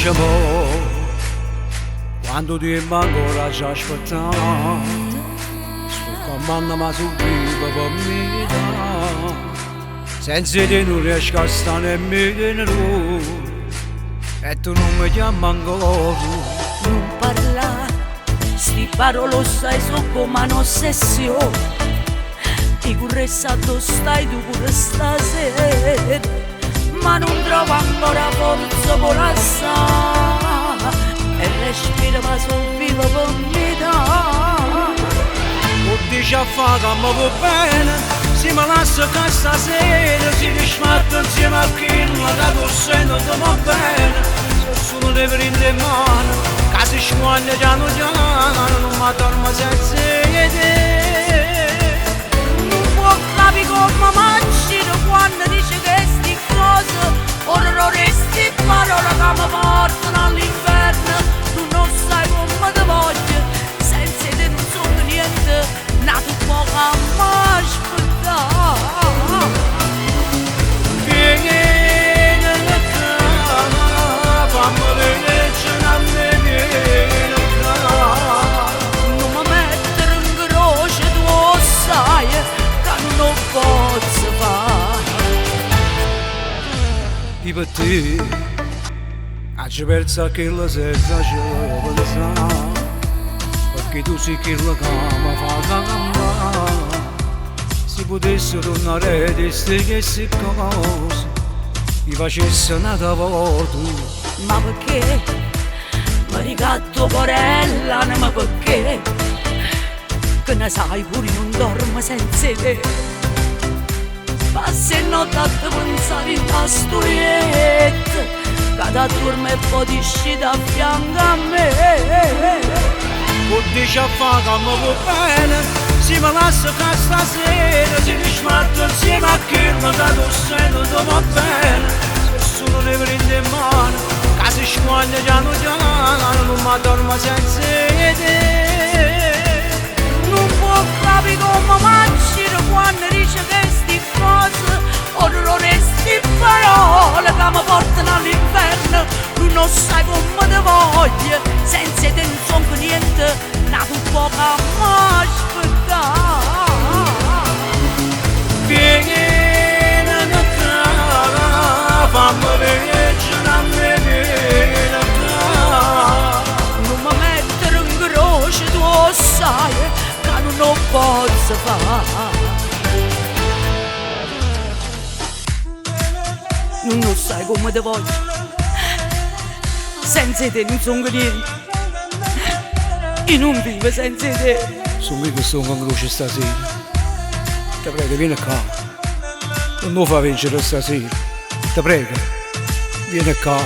dice mo, quando ti ancora ci aspettare, sto chiamando ma su vivo per me, senza te non riesco a stare nemmeno, e tu non mi chiami ancora. Non parla, sti parole sai so come un'ossessione. Ti vorrei sapere stai tu pure stasera, ma non trovo ancora forza per assare, e respiro ma sono vivo per me. Tu dici a fare che mi va bene, se mi lascia che stasera si rismatta insieme a chi non ha dato seno ti va bene. Sono le prende in mano, che si squaglia piano piano, non mi dormo senza te. Non può capire come mangiare quando dice che sti cose, ora resti parole che mi portano all'inferno. Tu non sai come ti voglio, senza te non sono niente, nato poco a m'aspettare. Non mi mettere in croce, tu lo sai che non posso fare. Io per te, ci penso che la sera ci pensare, perché tu sei quello che mi fa cambiare. Se potessi tornare a queste cose, mi facessi una volta. Ma perché? Mi ricatto porella, ma perché? Che ne sai pure non dormo senza te. Passi notte a te pensare in pastorietta, che da dorme e poi ti scita a fianco a me. Tu dici a fare che mi va bene, se mi lascia che stasera si rismatta insieme a chi mi ha dato seno ti va bene. Sono le prende in mano, che si squaglia piano piano, non mi dormo senza te. Non può capire come mangiare quando dice che sti cose, ora resti parole che mi portano all'inferno. Tu non sai come ti voglio, senza te non sono niente, nato poco a m'aspettare. Vieni qua, fammi vedere a me. Non mi mettere in croce, tu lo sai che non posso fare. Non lo sai come ti voglio, senza te non sono niente, io non vivo senza te. Sono qui che sono con croce stasera, ti prego vieni qua, non mi fa vincere stasera, ti prego, vieni qua.